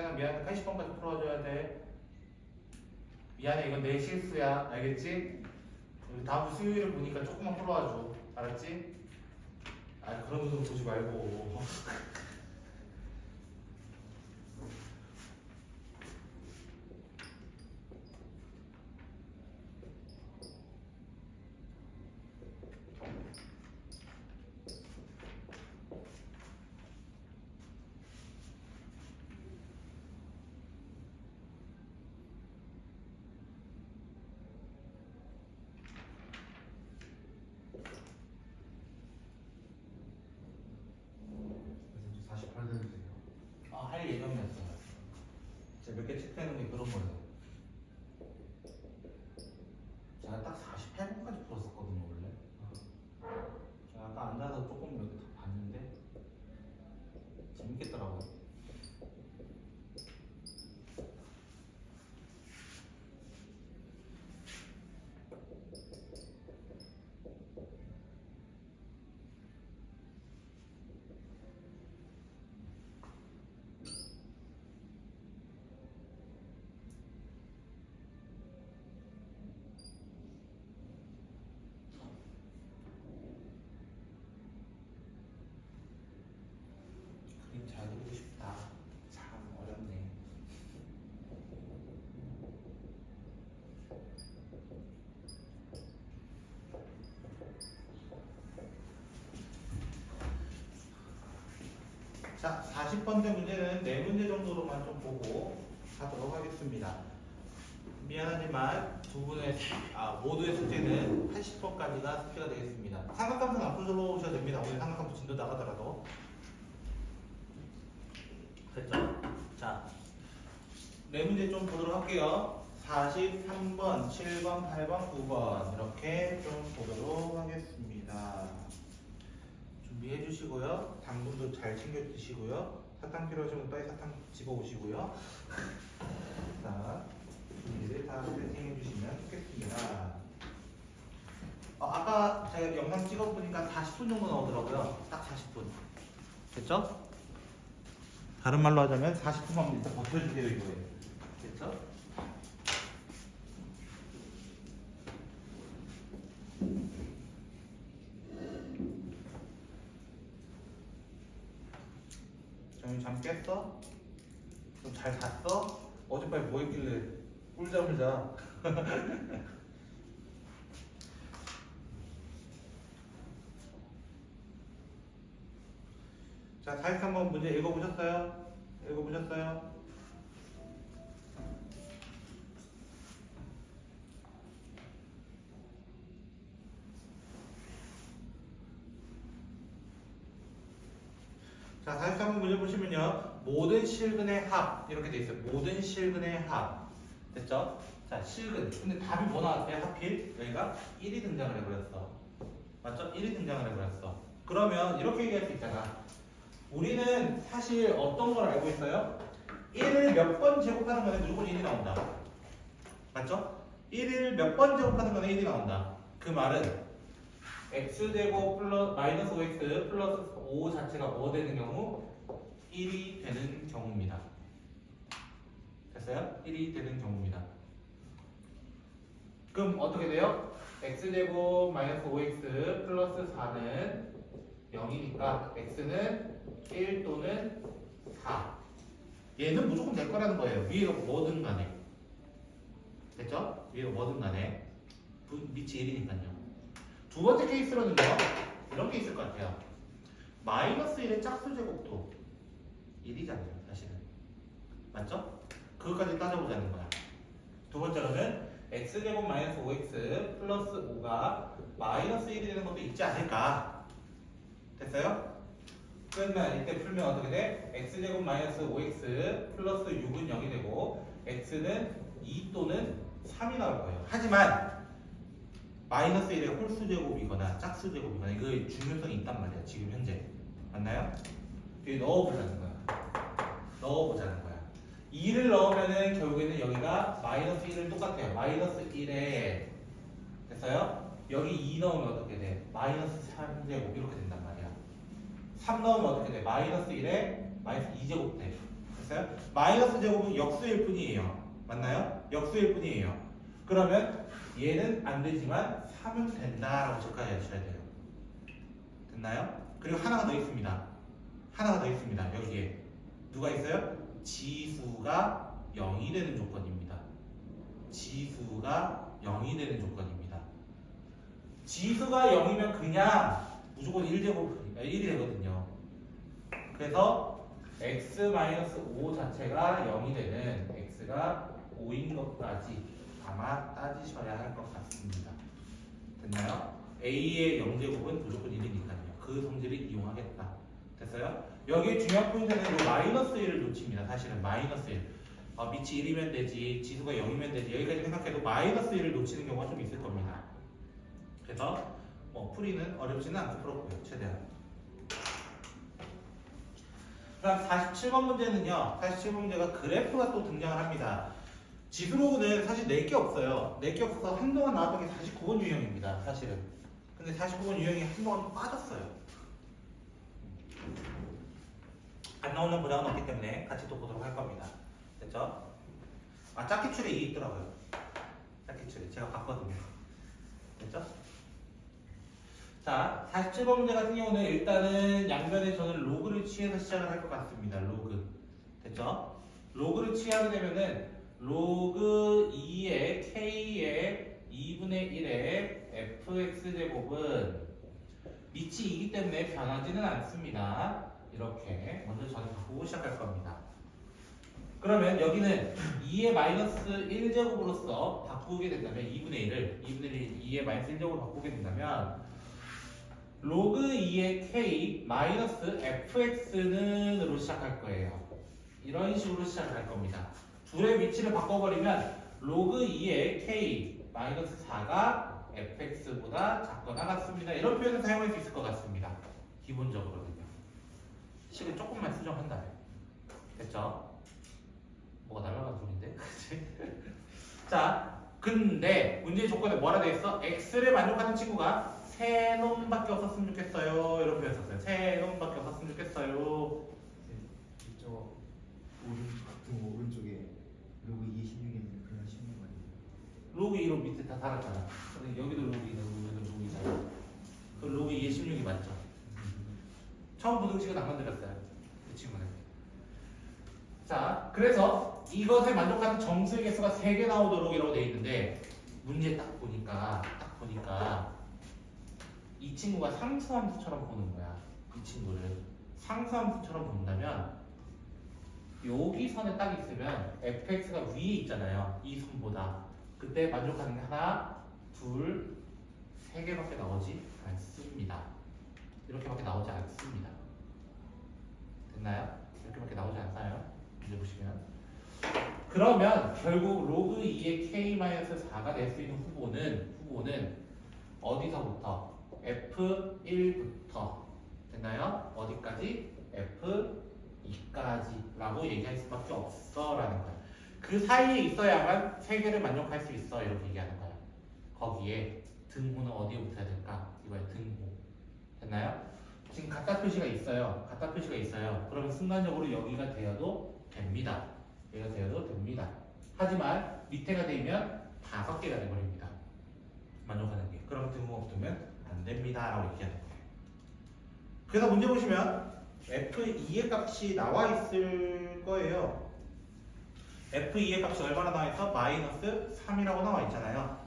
지현아 미안해 80번까지 풀어줘야 돼. 미안해 이건 내 실수야 알겠지? 우리 다음 주 수요일을 보니까 조금만 풀어와줘 알았지? 아 그런 눈으로 보지 말고 선생님 48대 주세요. 할 예정이었어요. 제가 몇 개 체크해놓은 게 그런 거예요. 제가 딱 48번까지 풀었었거든요 원래. 제가 아까 앉아서 조금 이렇게 다 봤는데 재밌겠더라고요. 그림 잘 그리고 싶다. 참 어렵네. 자, 40번째 문제는 4문제 정도로만 좀 보고 가도록 하겠습니다. 미안하지만 모두의 숙제는 80번까지가 숙제가 되겠습니다. 삼각함수는 앞으로 적어오셔도 됩니다. 오늘 삼각함수 진도 나가더라도. 됐죠? 자, 4문제 좀 보도록 할게요. 43번, 7번, 8번, 9번 이렇게 좀 보도록 하겠습니다. 준비해 주시고요. 당분도 잘 챙겨 드시고요. 사탕 필요하시면 빨리 사탕 집어 오시고요. 자, 준비를 다 세팅해 주시면 좋겠습니다. 아까 제가 영상 찍어보니까 40분 정도 나오더라고요. 딱 40분. 됐죠? 다른 말로 하자면 40분만 일단 버텨주세요 이거예요. 됐죠? 정윤 잠 깼어? 좀 잘 잤어? 어젯밤에 뭐 했길래 꿀잠을 자? 자, 43번 문제 읽어보셨어요? 읽어보셨어요? 자, 43번 문제 보시면요. 모든 실근의 합 이렇게 돼 있어요. 모든 실근의 합. 됐죠? 자, 실근. 근데 답이 뭐 나왔대요? 하필 여기가 1이 등장을 해버렸어. 맞죠? 1이 등장을 해버렸어. 그러면 이렇게 얘기할 수 있잖아. 우리는 사실 어떤 걸 알고 있어요? 1을 몇 번 제곱하는 거는 무조건 1이 나온다. 맞죠? 1을 몇 번 제곱하는 거는 1이 나온다. 그 말은 x제곱 플러스 마이너스 5x 플러스 5 자체가 뭐 되는 경우? 1이 되는 경우입니다. 됐어요? 1이 되는 경우입니다. 그럼 어떻게 돼요? x제곱 마이너스 5x 플러스 4는 0이니까 x는 1 또는 4. 얘는 무조건 될 거라는 거예요. 위에가 뭐든 간에. 됐죠? 위에가 뭐든 간에. 밑이 1이니까요. 두 번째 케이스로는요. 이런 게 있을 것 같아요. 마이너스 1의 짝수 제곱도 1이잖아요. 사실은. 맞죠? 그것까지 따져보자는 거야. 두 번째로는 x제곱 마이너스 5x 플러스 5가 마이너스 1이 되는 것도 있지 않을까. 됐어요? 그러면 이때 풀면 어떻게 돼? x제곱 마이너스 5x 플러스 6은 0이 되고 x는 2 또는 3이 나올 거예요. 하지만 마이너스 1의 홀수제곱이거나 짝수제곱이거나 이거의 중요성이 있단 말이야. 지금 현재. 맞나요? 여기 넣어보자는 거야. 넣어보자는 거야. 2를 넣으면은 결국에는 여기가 마이너스 1을 똑같아요. 마이너스 1에 됐어요? 여기 2 넣으면 어떻게 돼? 마이너스 3제곱 이렇게 된단 말이야. 3 넣으면 어떻게 돼? 마이너스 1에 마이너스 2제곱 돼. 됐어요? 마이너스 제곱은 역수일 뿐이에요. 맞나요? 역수일 뿐이에요. 그러면 얘는 안 되지만 3은 된다라고 체크해 주셔야 돼요. 됐나요? 그리고 하나가 더 있습니다. 하나가 더 있습니다. 여기에 누가 있어요? 지수가 0이 되는 조건입니다. 지수가 0이 되는 조건입니다. 지수가 0이면 그냥 무조건 1이 되거든요. 그래서 x-5 자체가 0이 되는 x가 5인 것까지 아마 따지셔야 할 것 같습니다. 됐나요? a의 0제곱은 무조건 1이니까요. 그 성질을 이용하겠다. 됐어요? 여기 중요한 포인트는 이 마이너스 1을 놓칩니다. 사실은 마이너스 1. 밑이 1이면 되지, 지수가 0이면 되지. 여기까지 생각해도 마이너스 1을 놓치는 경우가 좀 있을 겁니다. 그래서 풀이는 어렵지는 않게 풀었고요. 최대한. 그다음 47번 문제는요. 47번 문제가 그래프가 또 등장을 합니다. 지수로는 사실 낼 게 없어요. 낼 게 없어서 한동안 나왔던 게 49번 유형입니다. 사실은. 근데 49번 유형이 한동안 빠졌어요. 안 나오는 보장은 없기 때문에 같이 또 보도록 할 겁니다. 됐죠? 짝기 출에 2 있더라고요. 짝기 출에 제가 봤거든요. 됐죠? 자, 47번 문제 같은 경우는 일단은 양변에 저는 로그를 취해서 시작을 할 것 같습니다. 로그. 됐죠? 로그를 취하게 되면은 로그 2의 k의 2분의 1의 fx제곱은 밑이 2이기 때문에 변하지는 않습니다. 이렇게 먼저 저는 바꾸고 시작할 겁니다. 그러면 여기는 2의 마이너스 1제곱으로서 바꾸게 된다면 2분의 1을 2의 마이너스 1제곱으로 바꾸게 된다면 로그 2의 k 마이너스 fx는으로 시작할 거예요. 이런 식으로 시작할 겁니다. 둘의 위치를 바꿔버리면 로그 2의 k 마이너스 4가 fx보다 작거나 같습니다. 이런 표현을 사용할 수 있을 것 같습니다. 기본적으로는요. 식을 조금만 수정한다면. 됐죠? 뭐가 날아간 소리인데? 자, 근데 문제의 조건에 뭐라 돼 있어? x를 만족하는 친구가 세 놈밖에 없었으면 좋겠어요. 이런 표현 썼어요. 세 놈밖에 없었으면 좋겠어요. 저 오른쪽에 로그 26이면 그냥 16 아니에요? 로그 2로 밑에 다 달았잖아. 근데 여기도 로그 2고 여기도 로그 2잖아. 그 로그 2에 16이 맞죠? 처음 부등식은 안 만들었어요. 그 친구는. 자, 그래서 이것에 만족하는 정수의 개수가 3개 나오도록 이라고 되어 있는데 문제 딱 보니까 이 친구가 상수함수처럼 보는 거야. 이 친구를 상수함수처럼 본다면 여기 선에 딱 있으면 fx가 위에 있잖아요. 이 선보다 그때 만족하는 게 하나, 둘, 세 개밖에 나오지 않습니다. 이렇게밖에 나오지 않습니다. 됐나요? 이렇게밖에 나오지 않나요? 이제 보시면 그러면 결국 로그 2의 k-4가 될 수 있는 후보는 어디서부터? f1부터 됐나요? 어디까지? f2까지 라고 얘기할 수밖에 없어 라는 거예요. 그 사이에 있어야만 세 개를 만족할 수 있어 이렇게 얘기하는 거예요. 거기에 등호는 어디에 붙어야 될까? 이거에 등호 됐나요? 지금 같다 표시가 있어요. 같다 표시가 있어요. 그러면 순간적으로 여기가 되어도 됩니다. 여기가 되어도 됩니다. 하지만 밑에가 되면 5개가 돼버립니다. 만족하는 게. 그럼 등호 없으면 안 됩니다. 라고 얘기하는 거예요. 그래서 문제 보시면 F2의 값이 나와 있을 거예요. F2의 값이 얼마나 나와 있어? 마이너스 3이라고 나와 있잖아요.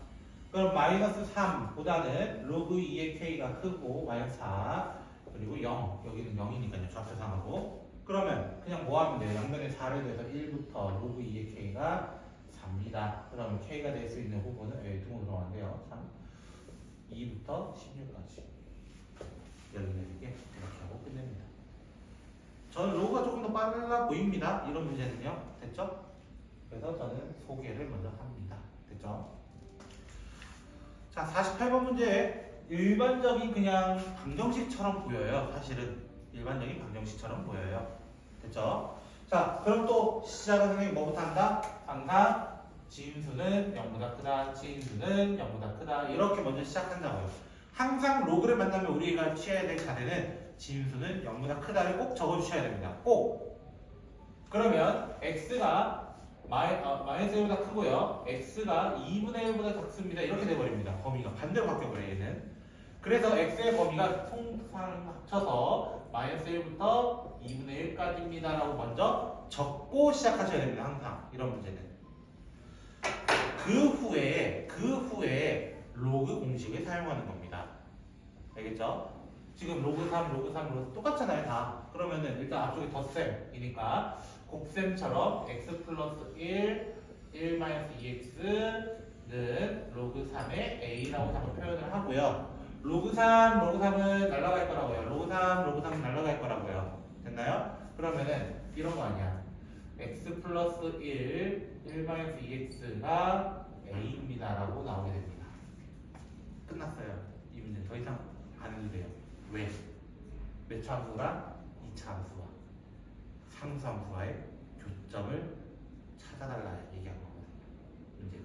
그럼 마이너스 3보다는 로그 2의 k가 크고 마이너스 4 그리고 0 여기는 0이니까요. 좌표상하고 그러면 그냥 뭐 하면 돼요? 양변에 4를 더해서 1부터 로그 2의 k가 4입니다. 그러면 k가 될 수 있는 후보는 여기 등호 들어가는데요. 3 2부터 16까지 여기는 이렇게 하고 끝냅니다. 저는 로그가 조금 더 빨라 보입니다. 이런 문제는요. 됐죠? 그래서 저는 소개를 먼저 합니다. 됐죠? 자, 48번 문제 일반적인 그냥 방정식처럼 보여요. 사실은 일반적인 방정식처럼 보여요. 됐죠? 자, 그럼 또 시작은 선생님 뭐부터 한다? 항상 진수는 0보다 크다, 진수는 0보다 크다 이렇게 먼저 시작한다고요. 항상 로그를 만나면 우리가 취해야 될 자세는 진수는 0보다 크다를 꼭 적어주셔야 됩니다. 꼭! 그러면 x가 마이너스 1보다 크고요. x가 2분의 1보다 작습니다. 이렇게 돼버립니다. 범위가 반대로 바뀌어버려요. 얘는. 그래서 x의 범위가 통상 합쳐서 마이너스 1부터 2분의 1까지입니다. 라고 먼저 적고 시작하셔야 됩니다. 항상 이런 문제는. 그 후에 로그 공식을 사용하는 겁니다. 알겠죠? 지금 로그 3, 로그 3, 로그 똑같잖아요. 다. 그러면은 일단 앞쪽에 덧셈이니까 곱셈처럼 x 플러스 1, 1 마이너스 2x는 로그 3의 a라고 자꾸 표현을 하고요. 로그 3, 로그 3은 날아갈 거라고요. 로그 3, 로그 3은 날아갈 거라고요. 됐나요? 그러면은 이런 거 아니야. x 플러스 1, 1 마이너스 2x가 a입니다. 라고 나오게 됩니다. 끝났어요. 이 문제 더 이상 안 해도 돼요. 왜? 몇 차 함수랑 2차 함수와 상수 함수와의 교점을 찾아달라 얘기한 거거든요.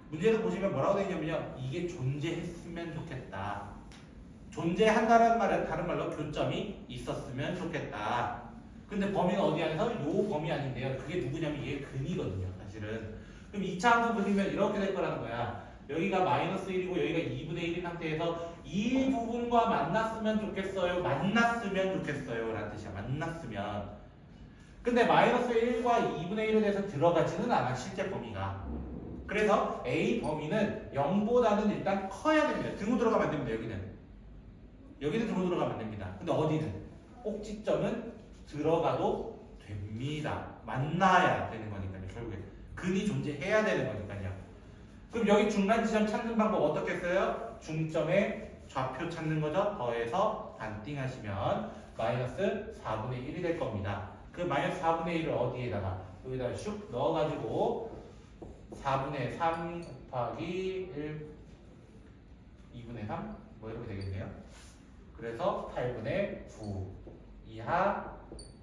문제에서 보시면 뭐라고 되어 있냐면요. 이게 존재했으면 좋겠다. 존재한다는 말은 다른 말로 교점이 있었으면 좋겠다. 근데 범위는 어디 안에서? 요 범위 아닌데요. 그게 누구냐면 이게 근이거든요. 사실은. 그럼 2차 함수 보시면 이렇게 될 거라는 거야. 여기가 마이너스 1이고 여기가 2분의 1인 상태에서 이 부분과 만났으면 좋겠어요. 만났으면 좋겠어요. 라는 뜻이야. 만났으면. 근데 마이너스 1과 2분의 1에 대해서 들어가지는 않아. 실제 범위가. 그래서 A 범위는 0보다는 일단 커야 됩니다. 등으로 들어가면 안 됩니다. 여기는 등으로 들어가면 안 됩니다. 근데 어디는? 꼭지점은 들어가도 됩니다. 만나야 되는 거니까요. 결국에. 근이 존재해야 되는 거니까요. 그럼 여기 중간 지점 찾는 방법 어떻게 써요? 중점의 좌표 찾는 거죠. 더해서 반띵 하시면 마이너스 4분의 1이 될 겁니다. 그 마이너스 4분의 1을 어디에다가? 여기다가 슉 넣어가지고 4분의 3 곱하기 1 2분의 3? 뭐 이렇게 되겠네요. 그래서 8분의 9 이하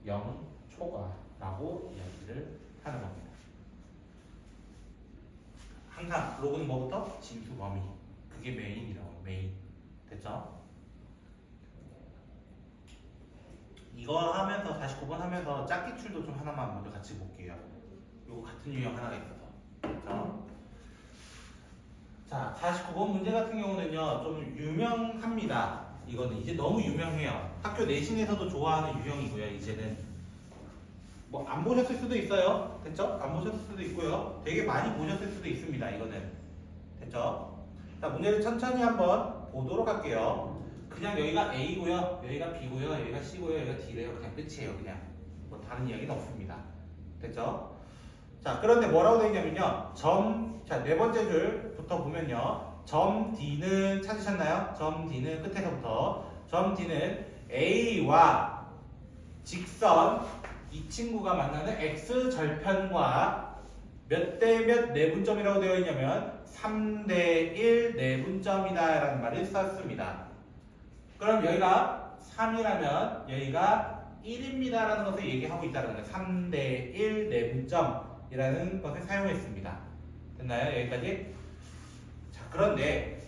0 초과라고 이야기를 하는 겁니다. 항상 로그는 뭐부터? 진수 범위. 그게 메인이라고. 메인. 됐죠? 이거 하면서 49번 하면서 짝기 출도 좀 하나만 먼저 같이 볼게요. 요거 같은 유형 하나가 있어서. 그렇죠? 자, 49번 문제 같은 경우는요, 좀 유명합니다. 이거는 이제 너무 유명해요. 학교 내신에서도 좋아하는 유형이고요, 이제는. 뭐, 안 보셨을 수도 있어요. 됐죠? 안 보셨을 수도 있고요. 되게 많이 보셨을 수도 있습니다, 이거는. 됐죠? 자, 문제를 천천히 한번 보도록 할게요. 그냥 여기가 A고요, 여기가 B고요, 여기가 C고요, 여기가 D래요. 그냥 끝이에요, 그냥. 뭐, 다른 이야기는 없습니다. 됐죠? 자, 그런데 뭐라고 되어 있냐면요. 자, 네 번째 줄부터 보면요. 점 D는 찾으셨나요? 점 D는 끝에서부터. 점 D는 A와 직선 이 친구가 만나는 X 절편과 몇 대 몇 내분점이라고 되어 있냐면 3대 1 내분점이다 라는 말을 썼습니다. 그럼 여기가 3이라면 여기가 1입니다 라는 것을 얘기하고 있다는 거예요. 3대 1 내분점이라는 것을 사용했습니다. 됐나요? 여기까지? 자, 그런데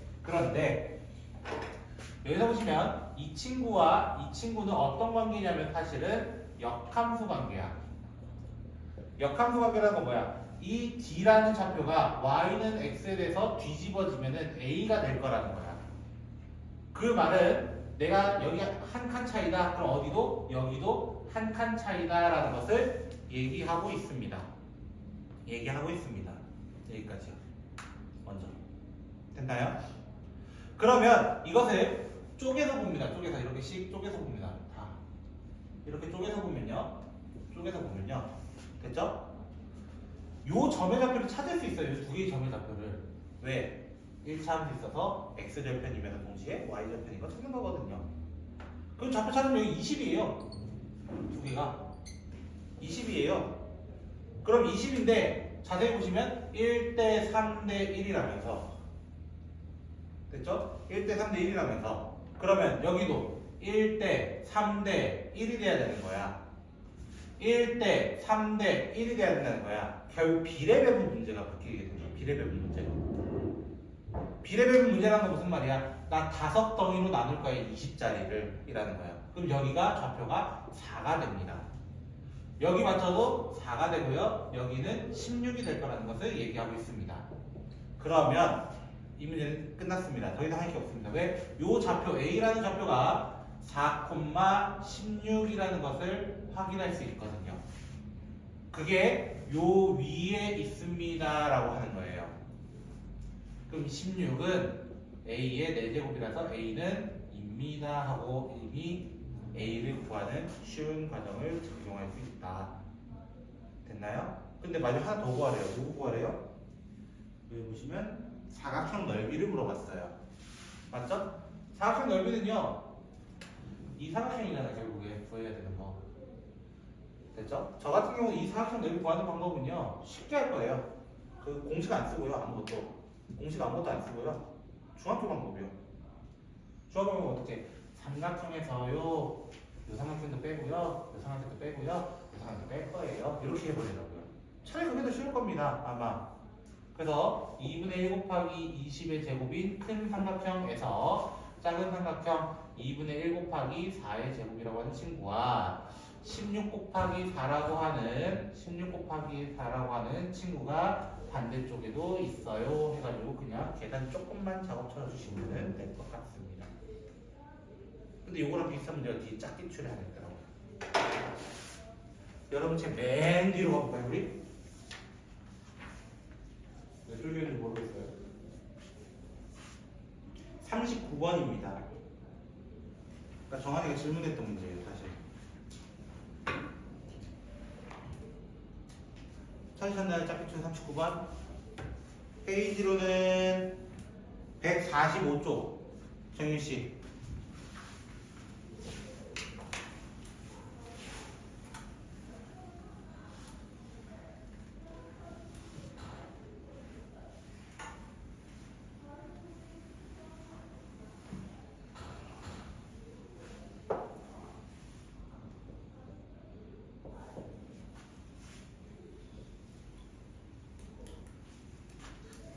여기서 보시면 이 친구와 이 친구는 어떤 관계냐면 사실은 역함수 관계야. 역함수 관계라는 건 뭐야? 이 D라는 좌표가 Y는 X에 대해서 뒤집어지면은 A가 될 거라는 거야. 그 말은 내가 여기 한 칸 차이다. 그럼 어디도? 여기도 한 칸 차이다 라는 것을 얘기하고 있습니다. 여기까지요. 먼저. 됐나요? 그러면 이것을 쪼개서 봅니다. 이렇게씩 쪼개서 봅니다. 다. 이렇게 쪼개서 보면요. 됐죠? 요 점의 좌표를 찾을 수 있어요. 이 두 개의 점의 좌표를. 왜? 1차 함수 있어서 X절편이면서 동시에 Y절편인 거 찾는 거거든요. 그럼 좌표 찾으면 여기 20이에요. 두 개가. 20이에요. 그럼 20인데 자세히 보시면 1대 3대 1이라면서. 됐죠? 1대 3대 1이라면서. 그러면 여기도 1대 3대 1이 돼야 되는 거야. 1대 3대 1이 돼야 된다는 거야. 결국 비례배분 문제가 바뀌게 되는 거야. 비례배분 문제라는 건 무슨 말이야? 나 5덩이로 나눌 거야. 20짜리를 이라는 거야. 그럼 여기가 좌표가 4가 됩니다. 여기 맞춰도 4가 되고요. 여기는 16이 될 거라는 것을 얘기하고 있습니다. 그러면 이 문제는 끝났습니다. 더 이상 할 게 없습니다. 왜? 요 좌표 A라는 좌표가 4,16이라는 것을 확인할 수 있거든요. 그게 요 위에 있습니다라고 하는 거예요. 그럼 16은 A의 4제곱이라서 A는 입니다 하고 이미 A를 구하는 쉬운 과정을 적용할 수 있다. 됐나요? 근데 마지막 하나 더 구하래요. 누구 구하래요? 여기 보시면 사각형 넓이를 물어봤어요. 맞죠? 사각형 넓이는요, 이 사각형이잖아요. 결국에 구해야 되는 거. 됐죠? 저 같은 경우 이 사각형 넓이 구하는 방법은요, 쉽게 할 거예요. 그 공식 안 쓰고요. 아무것도. 공식 아무것도 안 쓰고요. 중학교 방법이요. 중학교 방법 어떻게? 삼각형에서요, 요 삼각형도 빼고요, 요 삼각형도 빼고요, 요 삼각형도 뺄 거예요. 이렇게 해버리라고요. 차라리 그게 더 쉬울 겁니다. 아마. 그래서 2분의 1 곱하기 20의 제곱인 큰 삼각형에서 작은 삼각형 2분의 1 곱하기 4의 제곱이라고 하는 친구와 16 곱하기 4라고 하는 친구가 반대쪽에도 있어요. 해가지고 그냥 계산 조금만 작업 쳐주시면 될 것 같습니다. 근데 요거랑 비슷한 문제가 뒤에 짝짓 추리하는 있더라고요. 여러분 제 맨 뒤로 가볼까요 우리? 몇 줄기인지 모르겠어요. 39번입니다. 그러니까 정한이가 질문했던 문제예요, 사실. 찾으셨나요? 짝짓추리 39번? 페이지로는 145쪽. 정윤씨.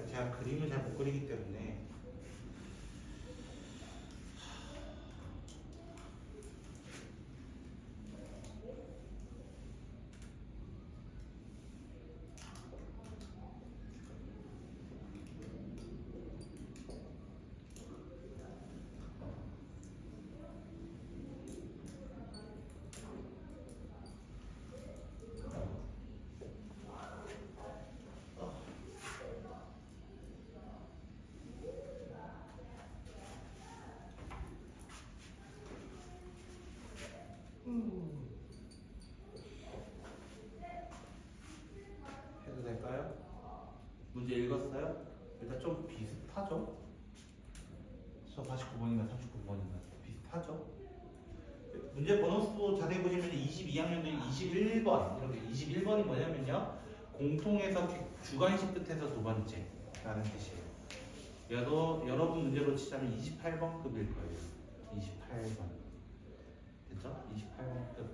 제가 그림을 잘 못 그리기 때문에 해도 될까요? 문제 읽었어요? 일단 좀 비슷하죠? 저 49번인가 39번인가 비슷하죠? 문제 번호수 자세히 보시면 22학년도 21번 이렇게 21번이 뭐냐면요, 공통에서 주관식 끝에서 두 번째라는 뜻이에요. 여러분 문제로 치자면 28번급일 거예요. 28번. 됐죠? 28번급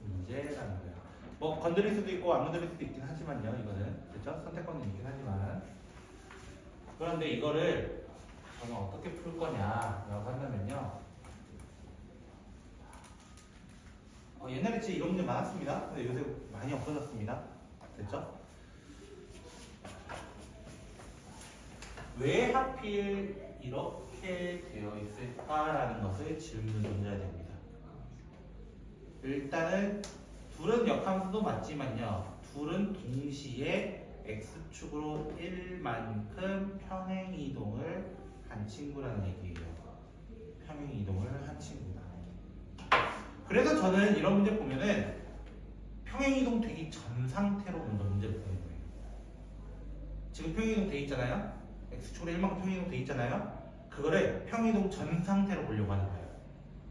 문제라는 거예요. 뭐 건드릴 수도 있고 안 건드릴 수도 있긴 하지만요. 이거는 됐죠? 선택권은 있긴 하지만. 그런데 이거를 저는 어떻게 풀 거냐라고 한다면요. 옛날에 진짜 이런 문제 많았습니다. 근데 요새 많이 없어졌습니다. 됐죠? 왜 하필 이렇게 되어 있을까라는 것을 질문을 던져야 됩니다. 일단은 둘은 역함수도 맞지만요, 둘은 동시에 x축으로 1만큼 평행이동을 한 친구라는 얘기예요. 평행이동을 한 친구다. 그래서 저는 이런 문제 보면은 평행이동 되기 전 상태로 먼저 문제를 보는 거예요. 지금 평행이동 돼 있잖아요. x축으로 1만큼 평행이동 돼 있잖아요. 그거를 평행이동 전 상태로 보려고 하는 거예요.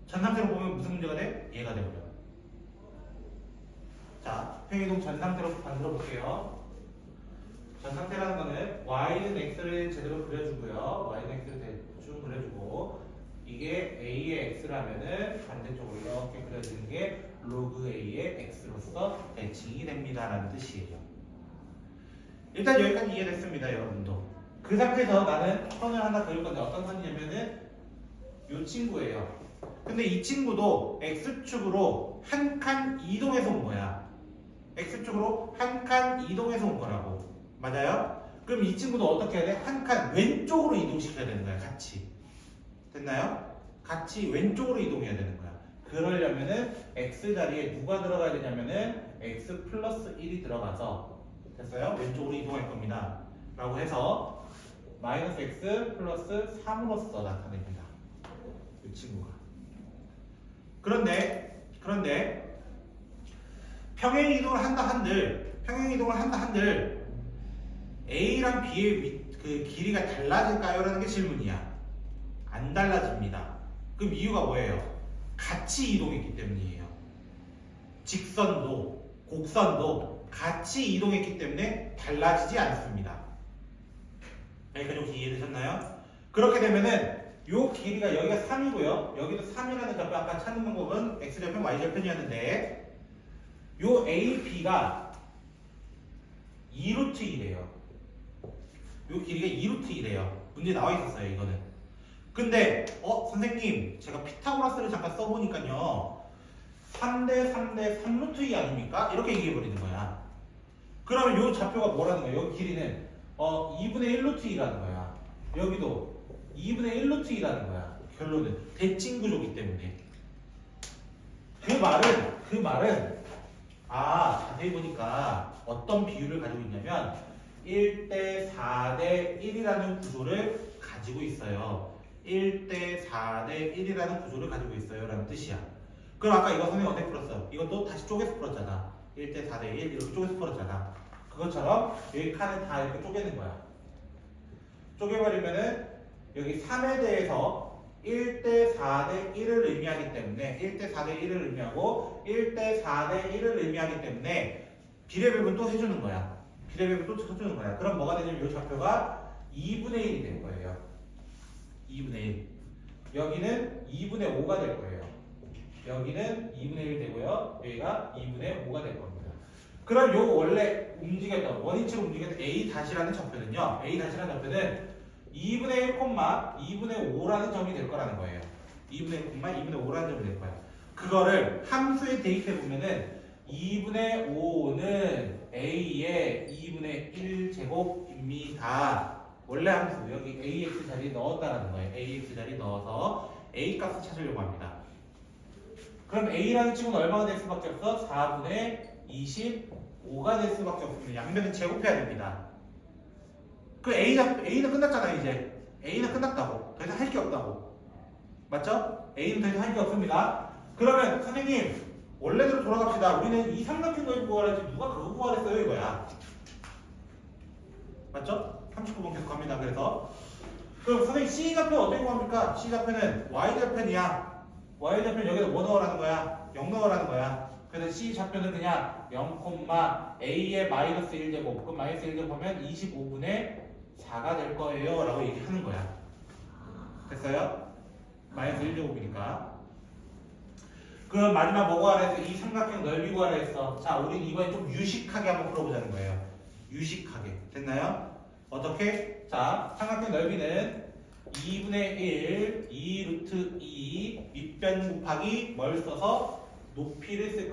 전 상태로 보면 무슨 문제가 돼? 얘가 되거든요. 자, 평행이동 전 상태로 만들어 볼게요. 전 상태라는 거는 y는 x를 제대로 그려주고요. y는 x를 대충 그려주고, 이게 a의 x라면은 반대쪽으로 이렇게 그려지는 게 로그 a의 x로서 대칭이 됩니다라는 뜻이에요. 일단 여기까지 이해됐습니다, 여러분도. 그 상태에서 나는 선을 하나 그릴 건데 어떤 선이냐면은 이 친구예요. 근데 이 친구도 x축으로 한 칸 이동해서 온 거야. X축으로 한 칸 이동해서 온 거라고. 맞아요? 그럼 이 친구도 어떻게 해야 돼? 한 칸 왼쪽으로 이동시켜야 되는 거야. 같이. 됐나요? 같이 왼쪽으로 이동해야 되는 거야. 그러려면은 X 자리에 누가 들어가야 되냐면은 X 플러스 1이 들어가서 됐어요? 왼쪽으로 이동할 겁니다. 라고 해서 마이너스 X 플러스 3으로서 나타냅니다. 이 친구가. 그런데 평행 이동을 한다 한들 A랑 B의 그 길이가 달라질까요? 라는 게 질문이야. 안 달라집니다. 그럼 이유가 뭐예요? 같이 이동했기 때문이에요. 직선도 곡선도 같이 이동했기 때문에 달라지지 않습니다. 여기까지 혹시 이해되셨나요? 그렇게 되면은 요 길이가 여기가 3이고요. 여기도 3이라는 좌표 아까 찾는 방법은 X좌편, Y좌편이었는데 요 A, B가 2루트 2래요. 요 길이가 2루트 2래요. 문제 나와 있었어요, 이거는. 근데 선생님 제가 피타고라스를 잠깐 써보니까요 3대 3대 3루트 2 아닙니까? 이렇게 얘기해버리는 거야. 그러면 요 좌표가 뭐라는 거야? 여기 길이는 2분의 1루트 2라는 거야. 여기도 2분의 1루트 2라는 거야. 결론은 대칭구조기 때문에. 그 말은 자세히 보니까 어떤 비율을 가지고 있냐면 1대 4대 1이라는 구조를 가지고 있어요. 1대 4대 1이라는 구조를 가지고 있어요 라는 뜻이야. 그럼 아까 이거 선생님 어떻게 풀었어? 이것도 다시 쪼개서 풀었잖아. 1대 4대 1 이렇게 쪼개서 풀었잖아. 그것처럼 여기 칸을 다 이렇게 쪼개는 거야. 쪼개버리면은 여기 3에 대해서 1대 4대 1을 의미하기 때문에 1대 4대 1을 의미하고 1대 4대 1을 의미하기 때문에 비례배분 또 해주는 거야. 비례배분 또 쳐주는 거야. 그럼 뭐가 되냐면 이 좌표가 2분의 1이 될 거예요. 2분의 1. 여기는 2분의 5가 될 거예요. 여기는 2분의 1 되고요. 여기가 2분의 5가 될 겁니다. 그럼 요 원래 움직였던 원위치로 움직였던 A-라는 좌표는요. A-라는 좌표는 2분의 1, 2분의 5라는 점이 될 거라는 거예요. 2분의 1, 2분의 5라는 점이 될 거야. 그거를 함수에 대입해 보면은 2분의 5는 A의 2분의 1제곱입니다. 원래 함수 여기 AX 자리에 넣었다라는 거예요. AX 자리에 넣어서 A 값을 찾으려고 합니다. 그럼 A라는 친구는 얼마가 될 수밖에 없어? 4분의 25가 될 수밖에 없습니다. 양면은 제곱해야 됩니다. 그 A는 끝났잖아요, 이제. A는 끝났다고. 더 이상 할 게 없다고. 맞죠? A는 더 이상 할 게 없습니다. 그러면 선생님, 원래대로 돌아갑시다. 우리는 이 삼각형 걸 구하라지 누가 그거 구하랬어요, 이거야. 맞죠? 39번 계속 갑니다. 그래서 그럼 선생님 C좌표 어떻게 구합니까? C좌표는 Y좌편이야. Y좌편 여기다 뭐 넣으라는 거야? 0 넣으라는 거야. 그래서 C좌표는 그냥 0, A의 마이너스 1제곱. 그럼 마이너스 1제곱 하면 25분의 4가 될 거예요 라고 얘기하는 거야. 됐어요? 마이너스 1제곱이니까. 그럼 마지막 뭐 구하라 했어? 이 삼각형 넓이 구하라 했어. 자, 우린 이번에 좀 유식하게 한번 풀어보자는 거예요. 유식하게. 됐나요? 어떻게? 자, 삼각형 넓이는 2분의 1, 2루트 2 밑변 곱하기 뭘 써서 높이를 쓸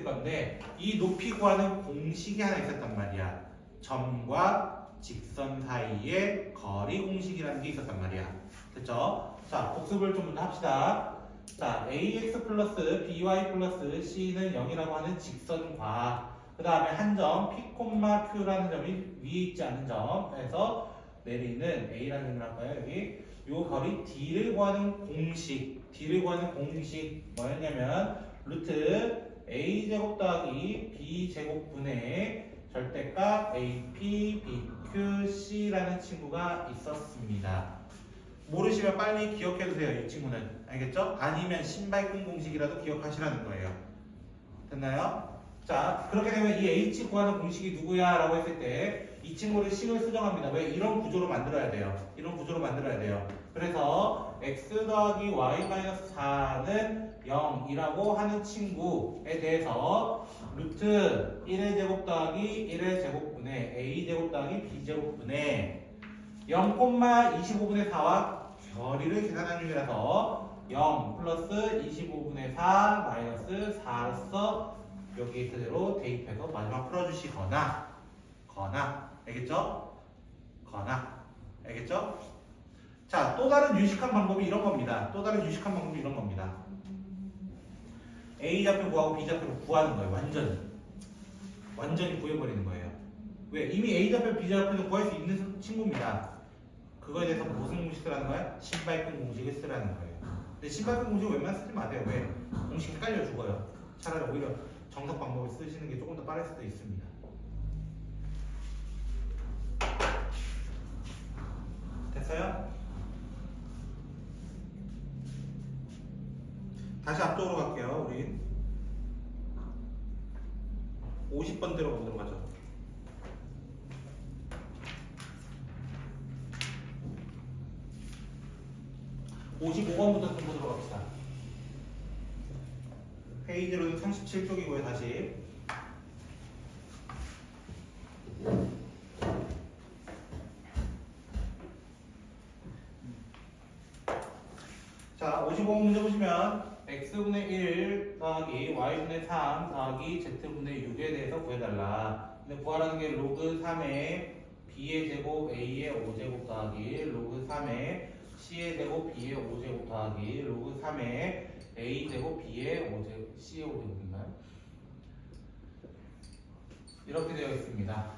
건데 이 높이 구하는 공식이 하나 있었단 말이야. 점과 직선 사이의 거리 공식이라는 게 있었단 말이야. 됐죠? 자, 복습을 좀 먼저 합시다. 자, ax 플러스 by 플러스 c는 0이라고 하는 직선과 그 다음에 한 점 p, q라는 점이 위에 있지 않은 점에서 내리는 a라는 점을 할까요? 여기 요 거리 d를 구하는 공식 뭐였냐면 루트 a제곱 더하기 b제곱분의 절대값 AP, BQ, C라는 친구가 있었습니다. 모르시면 빨리 기억해두세요. 이 친구는. 알겠죠? 아니면 신발끈 공식이라도 기억하시라는 거예요. 됐나요? 자, 그렇게 되면 이 H 구하는 공식이 누구야? 라고 했을 때 이 친구를 식을 수정합니다. 왜? 이런 구조로 만들어야 돼요. 그래서 x 더하기 y 마이너스 4는 0이라고 하는 친구에 대해서 루트 1의 제곱 더하기 1의 제곱분의 a 제곱 더하기 b 제곱분의 0, 25분의 4와 결의를 계산한 중이라서 0 플러스 25분의 4 마이너스 4로서 여기 그대로 대입해서 마지막 풀어주시거나 알겠죠? 알겠죠? 자, 또 다른 유식한 방법이 이런 겁니다. A 좌표 구하고 B 좌표를 구하는 거예요. 완전히 구해버리는 거예요. 왜? 이미 A 좌표, B 좌표는 구할 수 있는 친구입니다. 그거에 대해서 무슨 공식 쓰라는 거야? 신발끈 공식을 쓰라는 거예요. 근데 신발끈 공식을 웬만하면 쓰지 마세요. 왜? 공식 헷갈려 죽어요. 차라리 오히려 정석 방법을 쓰시는 게 조금 더 빠를 수도 있습니다. 됐어요? 다시 앞쪽으로 갈게요. 우린 50번대로 보도록 하죠. 55번부터 좀 보도록 합시다. 페이지로는 37쪽이고요. 다시 자, 55번 문제 보시면 x분의 1 더하기 y분의 3 더하기 z분의 6에 대해서 구해달라. 근데 구하라는 게 로그 3의 b의 제곱 a의 5제곱 더하기 로그 3의 c의 제곱 b의 5제곱 더하기 로그 3의 a 제곱 b의 5제곱 c의 5제곱인가요? 이렇게 되어 있습니다.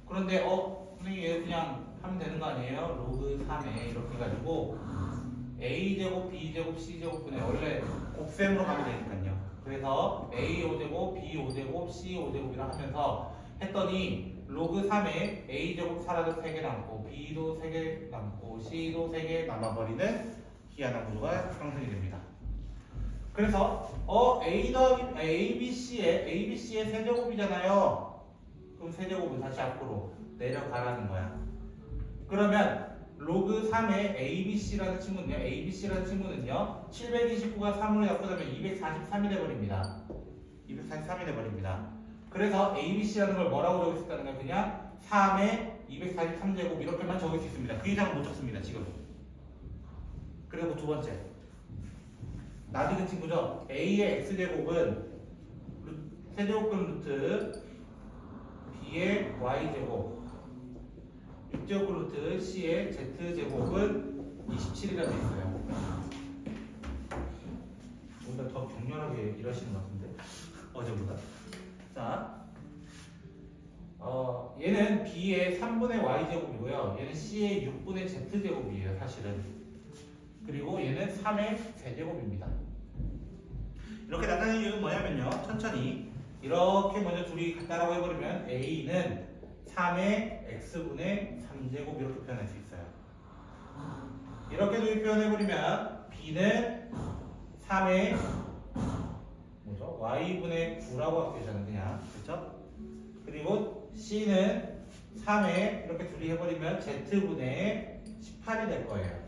그런데 선생님 얘 그냥 하면 되는 거 아니에요? 로그 3에 이렇게 해가지고 a제곱 b제곱 c제곱분의 원래 곱셈으로 가면 되니까요. 그래서 a 5제곱 b 5제곱 c 5제곱이라 하면서 했더니 로그 3에 a제곱 사라져 3개 남고 b도 3개 남고 c도 3개 남아버리는 희한한 구조가 형성이 됩니다. 그래서 a 더하기 abc의 세제곱이잖아요. 그럼 세제곱은 다시 앞으로 내려가라는 거야. 그러면 로그 3의 ABC라는 친구는요 729가 3으로 엮어주면 243이 돼버립니다. 그래서 ABC라는 걸 뭐라고 적을 수 있다는 거야? 그냥 3의 243제곱 이렇게만 적을 수 있습니다. 그 이상은 못 적습니다. 지금. 그리고 두 번째 낯익은 친구죠. A의 X제곱은 세제곱분 루트 B의 Y제곱 6제곱 루트 C의 Z제곱은 27이라 되어 있어요. 오늘 더 격렬하게 일하시는 것 같은데 어제보다. 자, 얘는 B의 3분의 Y제곱이고요. 얘는 C의 6분의 Z제곱이에요. 사실은. 그리고 얘는 3의 세제곱입니다. 이렇게 나타내는 이유는 뭐냐면요. 천천히 이렇게 먼저 둘이 같다라고 해버리면 A는 3의 X분의 3제곱 이렇게 표현할 수 있어요. 이렇게 둘이 표현해버리면 B는 3의 뭐죠? Y분의 9라고 하게 되잖아요. 그냥. 그렇죠? 그리고 C는 3의 이렇게 둘이 해버리면 Z분의 18이 될 거예요.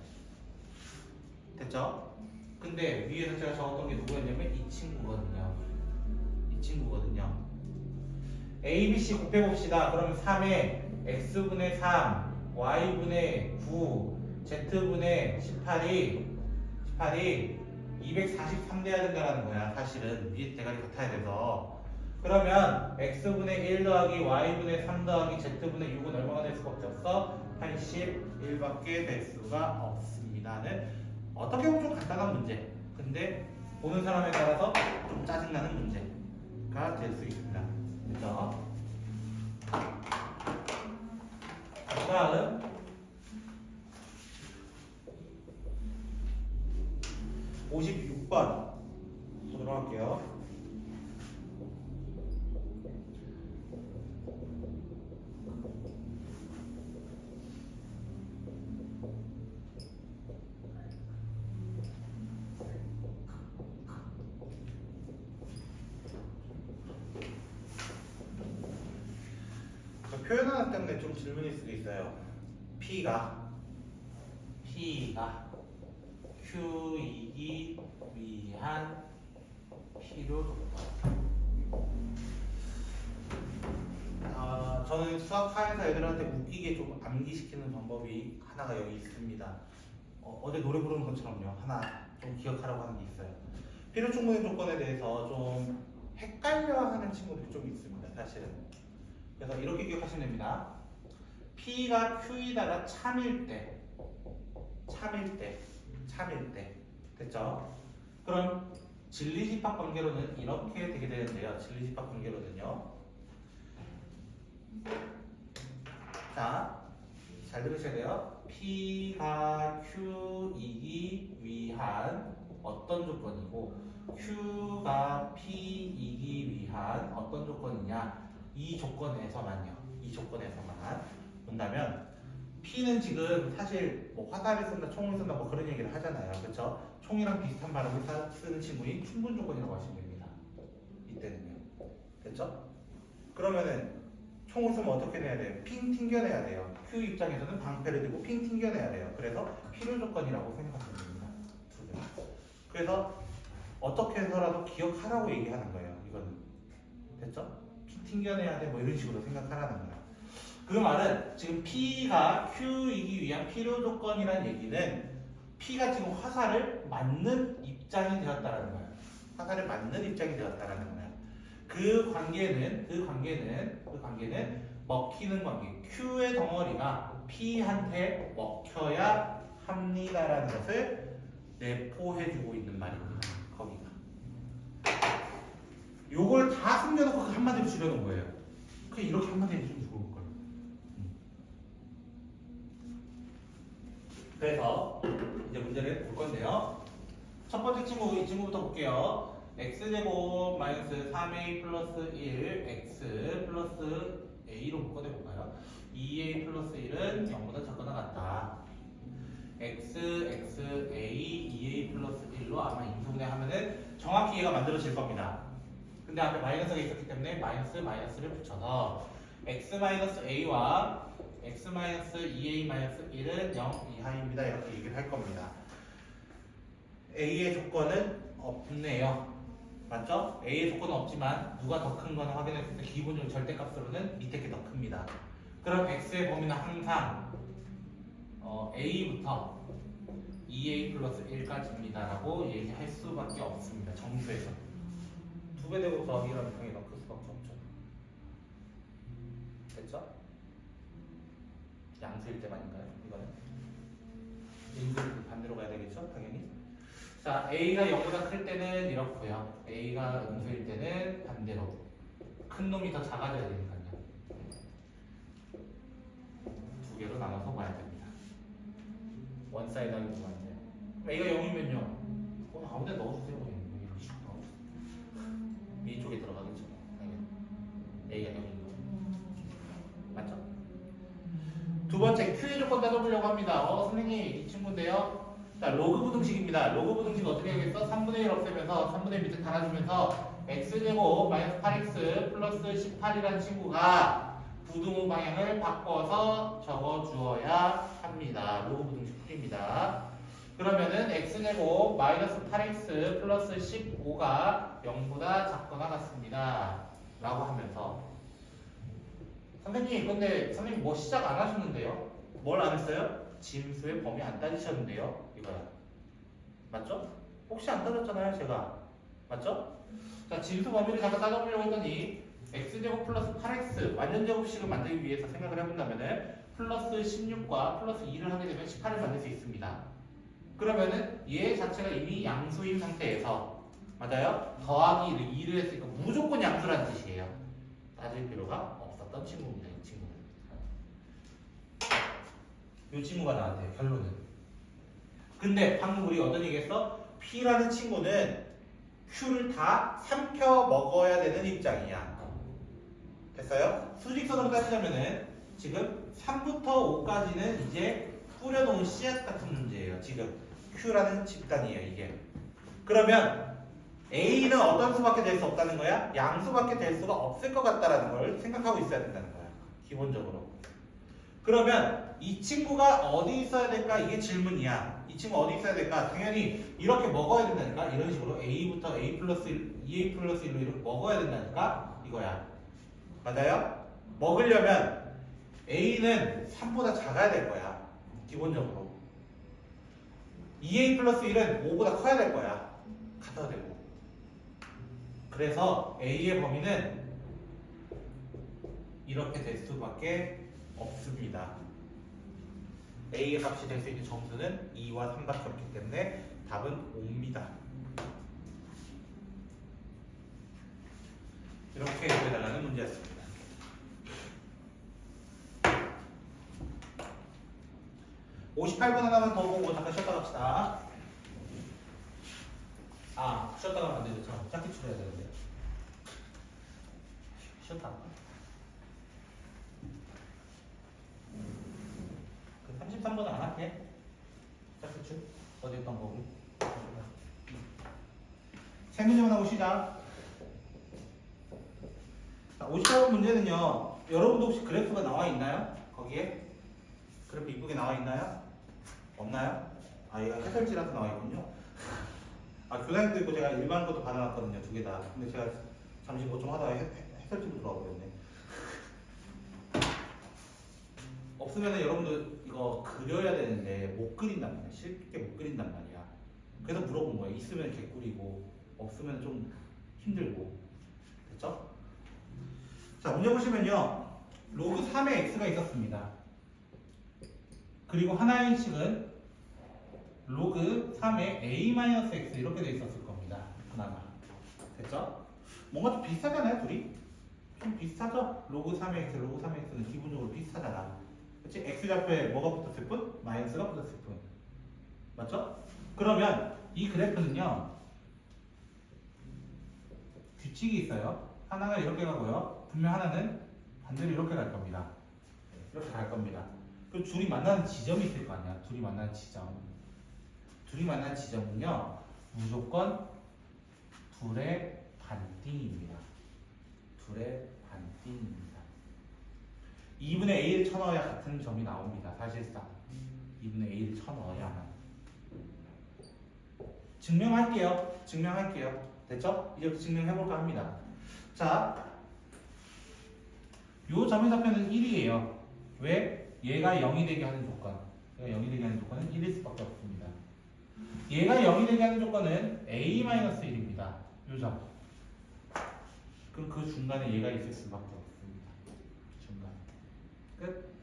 됐죠? 근데 위에서 제가 적었던 게 누구였냐면 이 친구거든요. A, B, C 곱해봅시다. 그러면 3에 X분의 3, Y분의 9, Z분의 18이 243 돼야 된다는 거야. 사실은 위에 대가리 같아야 돼서. 그러면 X분의 1 더하기 Y분의 3 더하기 Z분의 6은 얼마가 될 수가 없어? 81밖에 될 수가 없습니다는 어떻게 보면 좀 간단한 문제. 근데 보는 사람에 따라서 좀 짜증나는 문제가 될 수 있습니다. 그래서 다음 56번 보도록 할게요. 표현 하나 때문에 좀 질문일 수도 있어요. P가 Q2기 위한 필요 조건. 저는 수학하에서 애들한테 웃기게 좀 암기시키는 방법이 하나가 여기 있습니다. 어제 노래 부르는 것처럼요. 하나 좀 기억하라고 하는 게 있어요. 필요 충분의 조건에 대해서 좀 헷갈려하는 친구들이 좀 있습니다. 사실은. 그래서 이렇게 기억하시면 됩니다. P가 Q에다가 참일 때, 됐죠? 그럼 진리집합 관계로는 이렇게 되게 되는데요. 진리집합 관계로는요. 자, 잘 들으셔야 돼요. P가 Q이기 위한 어떤 조건이고 Q가 P이기 위한 어떤 조건이냐, 이 조건에서만 본다면 P는 지금 사실 뭐 화살을 쏜다, 총을 쏜다 뭐 그런 얘기를 하잖아요. 그렇죠? 총이랑 비슷한 발음을 쓰는 친구인 충분 조건이라고 하시면 됩니다. 이때는요. 됐죠? 그러면은 총을 쏘면 어떻게 내야 돼요? 핑 튕겨내야 돼요. Q 입장에서는 방패를 들고 핑 튕겨내야 돼요. 그래서 필요 조건이라고 생각하시면 됩니다. 두 개. 그래서 어떻게 해서라도 기억하라고 얘기하는 거예요. 이거는. 됐죠? 핑 튕겨내야 돼. 뭐 이런 식으로 생각하라는 거예요. 그 말은 지금 P가 Q이기 위한 필요 조건이라는 얘기는 P가 지금 화살을 맞는 입장이 되었다라는 거예요. 화살을 맞는 입장이 되었다라는 거예요. 그 관계는 먹히는 관계. Q의 덩어리가 P한테 먹혀야 합니다라는 것을 내포해주고 있는 말입니다. 거기가. 요걸 다 숨겨놓고 그 한마디로 줄여놓은 거예요. 그냥 이렇게 한마디로 좀 죽을 걸. 그래서 이제 문제를 볼 건데요. 첫 번째 친구, 이 친구부터 볼게요. x제곱 마이너스 3a 플러스 1 x 플러스 a로 묶어내볼까요? 2a 플러스 1은 0보다 작거나 같다. x, a, 2a 플러스 1로 아마 인수분해 하면은 정확히 얘가 만들어질 겁니다. 근데 앞에 마이너스가 있었기 때문에 마이너스를 붙여서 x 마이너스 a와 x 마이너스 2a 마이너스 1은 0 이하입니다. 이렇게 얘기를 할 겁니다. a의 조건은 없네요. 맞죠? A의 조건은 없지만 누가 더 큰 거는 확인했을 때 기본적으로 절대값으로는 밑에 게 더 큽니다. 그럼 X의 범위는 항상 A부터 2A 플러스 1까지입니다 라고 얘기할 수밖에 없습니다. 정수에서 2배 되고 더하기라는 평이 더 클 수밖에 없죠. 됐죠? 양수일 때만인가요? 이거는 인수일 반대로 가야 되겠죠? 당연히. 자, A가 0보다 클 때는 이렇고요. A가 음수일 때는 반대로. 큰 놈이 더 작아져야 되니까요. 두 개로 나눠서 봐야 됩니다. 원사이드하게 보면 안 돼요. A가 0이면요. 아무데 넣어주세요. 여기 넣어주세요. 이쪽에 들어가겠죠. 당연히. A가 0인 거. 맞죠? 두 번째, Q의 조건 따져보려고 합니다. 선생님, 이 친구인데요. 자, 로그 부등식입니다. 로그 부등식 어떻게 하겠어? 3분의 1 없애면서 3분의 1 밑에 달아주면서 x제곱 마이너스 8x 플러스 18이라는 친구가 부등호 방향을 바꿔서 적어주어야 합니다. 로그 부등식 풀입니다. 그러면은 x제곱 마이너스 8x 플러스 15가 0보다 작거나 같습니다. 라고 하면서 선생님, 근데 선생님 뭐 시작 안 하셨는데요? 뭘 안 했어요? 짐수의 범위 안 따지셨는데요? 이거야. 맞죠? 혹시 안 따졌잖아요, 제가. 맞죠? 자, 짐수 범위를 잠깐 따져보려고 했더니 x제곱 플러스 8x 완전제곱식을 만들기 위해서 생각을 해본다면은 플러스 16과 플러스 2를 하게 되면 18을 만들 수 있습니다. 그러면은 얘 자체가 이미 양수인 상태에서 맞아요? 더하기 2를 했으니까 무조건 양수라는 뜻이에요. 따질 필요가 없었던 친구입니다. 이 친구는. 이 친구가 나한테 결론은. 근데 방금 우리 어떤 얘기했어? P라는 친구는 Q를 다 삼켜 먹어야 되는 입장이야. 됐어요? 수직선으로 따지자면은 지금 3부터 5까지는 이제 뿌려놓은 씨앗 같은 문제예요. 지금 Q라는 집단이에요. 이게. 그러면 A는 어떤 수밖에 될 수 없다는 거야? 양수밖에 될 수가 없을 것 같다라는 걸 생각하고 있어야 된다는 거야. 기본적으로. 그러면 이 친구가 어디 있어야 될까? 이게 질문이야. 이 친구 어디 있어야 될까? 당연히 이렇게 먹어야 된다니까. 이런 식으로 A부터 A 플러스 1, 2A 플러스 1로 이렇게 먹어야 된다니까. 이거야. 맞아요? 먹으려면 a는 3보다 작아야 될 거야. 기본적으로. 2a 플러스 1은 5보다 커야 될 거야. 같아도 되고. 그래서 a의 범위는 이렇게 될 수밖에 없습니다. a의 값이 될 수 있는 점수는 2와 3밖에 없기 때문에 답은 5입니다. 이렇게 해달라는 문제였습니다. (58분) 하나만 더 보고 잠깐 쉬었다 갑시다. 쉬었다 가면 안 되죠. 저 짝짓 출해야 되는데. 쉬었다 할까? 그 33번은 안 할게. 짝짓 출. 어디 있던 거고. 세 문제만 하고 시작. 자, 58번 문제는요. 여러분도 혹시 그래프가 나와 있나요? 거기에? 그래프 이쁘게 나와 있나요? 없나요? 얘가 해설지라서 나와 있군요. 교사님도 있고 제가 일반 것도 받아놨거든요. 두 개 다. 근데 제가 잠시 뭐 좀 하다가 해설지도 들어가 버렸네. 없으면은 여러분도 이거 그려야 되는데 못 그린단 말이야. 쉽게 못 그린단 말이야. 그래서 물어본 거예요. 있으면 개꿀이고 없으면 좀 힘들고. 됐죠? 자, 문제 보시면요. 로그 3의 x가 있었습니다. 그리고 하나의 식은 로그 3의 a-x 이렇게 돼 있었을 겁니다. 하나가. 됐죠? 뭔가 좀 비슷하잖아요, 둘이? 좀 비슷하죠? 로그 3의 x, 로그 3의 x는 기본적으로 비슷하잖아. 그치? x좌표에 뭐가 붙었을 뿐? 마이너스가 붙었을 뿐. 맞죠? 그러면 이 그래프는요. 규칙이 있어요. 하나가 이렇게 가고요. 분명 하나는 반대로 이렇게 갈 겁니다. 이렇게 갈 겁니다. 그 둘이 만나는 지점이 있을 거 아니야. 둘이 만나는 지점. 둘이 만나는 지점은요. 무조건 둘의 반띵입니다. 둘의 반띵입니다. 2분의 a를 쳐넣어야 같은 점이 나옵니다. 사실상 2분의 a를 쳐넣어야만. 증명할게요. 됐죠? 이제부터 증명해볼까 합니다. 자, 요 점의 좌표는 1이에요. 왜? 얘가 0이 되게 하는 조건. 얘가 0이 되게 하는 조건은 1일 수밖에 없습니다. 얘가 0이 되게 하는 조건은 a-1입니다. 요 점. 그럼 그 중간에 얘가 있을 수밖에 없습니다. 중간. 끝.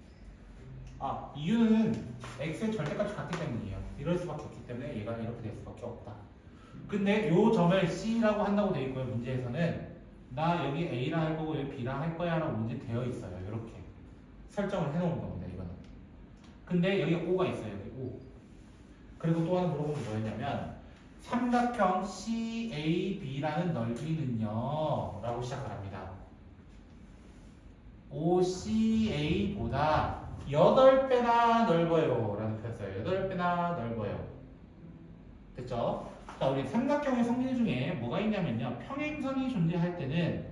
이유는 x의 절대값이 같기 때문이에요. 이럴 수밖에 없기 때문에 얘가 이렇게 될 수밖에 없다. 근데 요 점을 C라고 한다고 되어 있고요. 문제에서는 나 여기 A라 할 거고 여기 B라 할 거야 라고 문제 되어 있어요. 이렇게 설정을 해놓은 겁니다. 이거는. 근데 여기 O가 있어요. 여기 O. 그리고 또 하나 물어보는 게 뭐였냐면 삼각형 CAB라는 넓이는요 라고 시작을 합니다. OCA보다 8배나 넓어요 라는 표현 써요. 8배나 넓어요. 됐죠? 자, 우리 삼각형의 성질 중에 뭐가 있냐면요. 평행선이 존재할 때는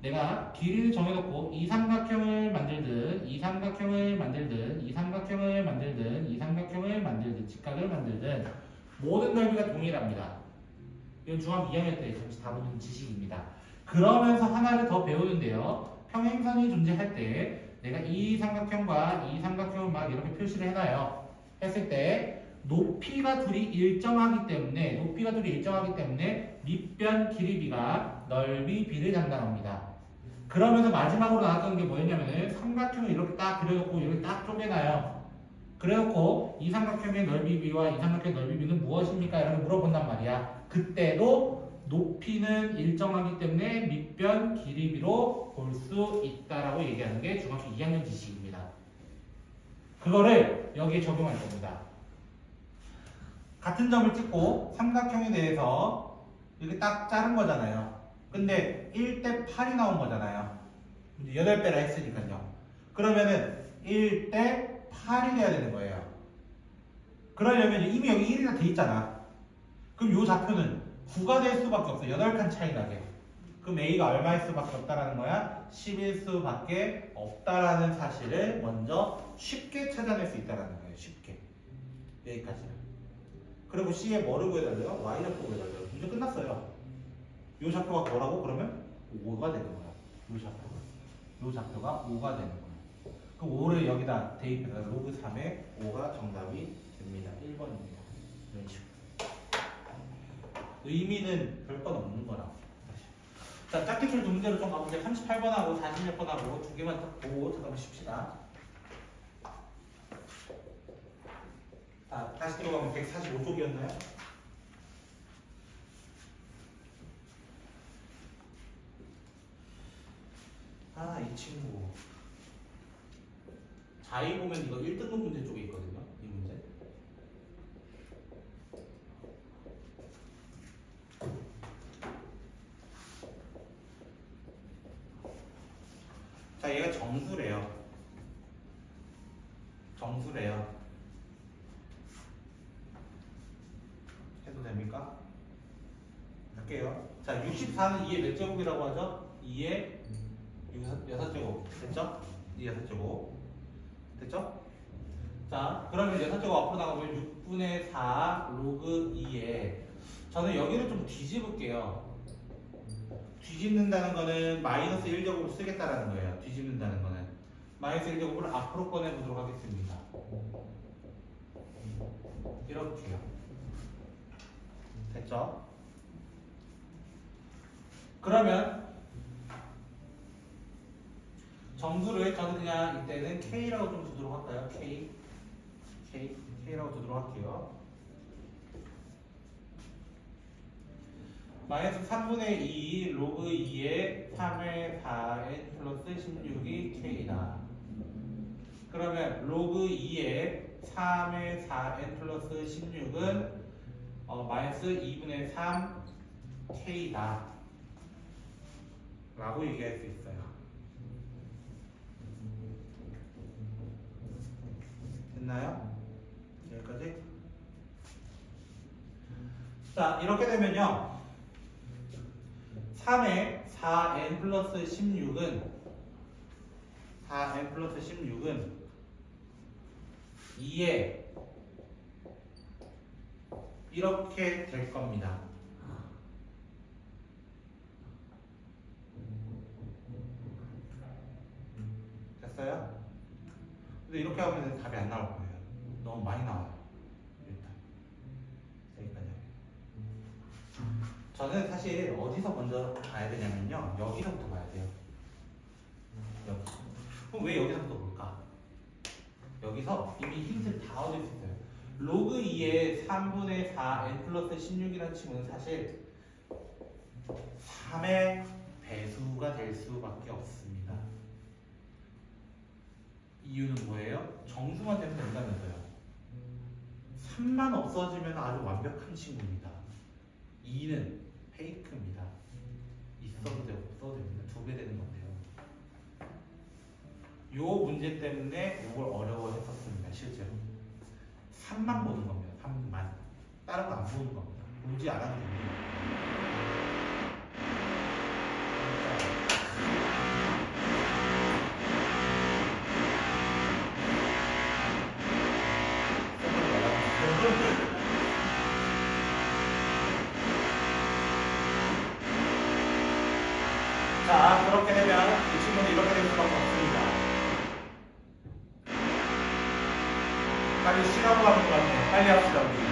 내가 길이를 정해놓고 이 삼각형을 만들든 이 삼각형을 만들든 이 삼각형을 만들든 이 삼각형을 만들든 직각을 만들든 모든 넓이가 동일합니다. 이건 중학교 2학년 때 잠시 다루는 지식입니다. 그러면서 하나를 더 배우는데요. 평행선이 존재할 때 내가 이 삼각형과 이 삼각형을 막 이렇게 표시를 해놔요. 했을 때 높이가 둘이 일정하기 때문에 밑변 길이비가 넓이 비를 담당합니다. 그러면서 마지막으로 나왔던 게 뭐였냐면은 삼각형을 이렇게 딱 그려놓고 이렇게 딱 쪼개놔요. 그래놓고 이 삼각형의 넓이비와 이 삼각형의 넓이비는 무엇입니까? 이렇게 물어본단 말이야. 그때도 높이는 일정하기 때문에 밑변 길이비로 볼 수 있다라고 얘기하는 게 중학교 2학년 지식입니다. 그거를 여기에 적용할 겁니다. 같은 점을 찍고 삼각형에 대해서 이렇게 딱 자른 거잖아요. 근데 1대 8이 나온 거잖아요. 이제 8배라 했으니까요. 그러면은 1대 8이 돼야 되는 거예요. 그러려면 이미 여기 1이나 돼 있잖아. 그럼 이 좌표는 9가 될 수밖에 없어. 8칸 차이 나게. 그럼 A가 얼마일 수밖에 없다라는 거야? 10일 수밖에 없다라는 사실을 먼저 쉽게 찾아낼 수 있다라는 거예요. 쉽게. 여기까지는. 그리고 C에 뭐를 구해달래요? Y좌표 구해달래요. 문제 끝났어요. 이 좌표가 뭐라고? 그러면 5가 되는 거야. 이 좌표가. 요 좌표가 5가 되는 거예요. 그럼 5를 여기다 대입해서 로그 3의 5가 정답이 됩니다. 1번입니다. 이런 식으로. 의미는 별건 없는 거라. 자, 짝짓줄 두 문제로 좀 가볼게요. 38번하고 46번하고 두 개만 딱 보고 잠깐만 쉽시다. 자, 다시 들어가면 145쪽이었나요? 아, 이 친구. 자이 보면 이거 1등급 문제 쪽에 있거든요. 이 문제. 자, 얘가 정수래요. 정수래요. 해도 됩니까? 할게요. 자, 64는 2의 몇 제곱이라고 하죠? 2의 6제곱. 됐죠? 2의 6제곱. 됐죠? 자, 그러면 6제곱 앞으로 나가면 6분의 4 로그 2에 저는 여기를 좀 뒤집을게요. 뒤집는다는 거는 마이너스 1제곱을 쓰겠다라는 거예요. 뒤집는다는 거는. 마이너스 1제곱을 앞으로 꺼내보도록 하겠습니다. 이렇게요. 됐죠? 그러면 정수를 저는 그냥 이때는 K라고 좀 두도록 할까요? K라고 두도록 할게요. 마이너스 3분의 2 로그 2의 3의 4n 플러스 16이 K다. 그러면 로그 2의 3의 4n 플러스 16은 마이너스 2분의 3 K다 라고 얘기할 수 있어요. 됐나요? 여기까지? 자, 이렇게 되면요 3의 4n 플러스 16은 4n 플러스 16은 2에 이렇게 될 겁니다. 됐어요? 근데 이렇게 하면 답이 안 나올 거예요. 너무 많이 나와요. 일단 여기까지. 저는 사실 어디서 먼저 가야 되냐면요. 여기서부터 가야 돼요. 여기. 그럼 왜 여기서부터 볼까? 여기서 이미 힌트를 다 얻을 수 있어요. 로그 2의 3분의 4 n 플러스 16이라는 친구는 사실 3의 배수가 될 수밖에 없습니다. 이유는 뭐예요? 정수만 되면 된다면서요. 3만 없어지면 아주 완벽한 친구입니다. 2는 페이크입니다. 있어도 되고 없어도 됩니다. 2배 되는 건데요. 요 문제 때문에 이걸 어려워했었습니다. 실제로 3만 보는 겁니다. 3만. 다른 거 안 보는 겁니다. 보지 않아도 됩니다. 자, 그렇게 되면 이 친구는 이렇게 될 수밖에 없습니다. 빨리 쉬라고 하는 것 같네. 빨리 합시다, 우리.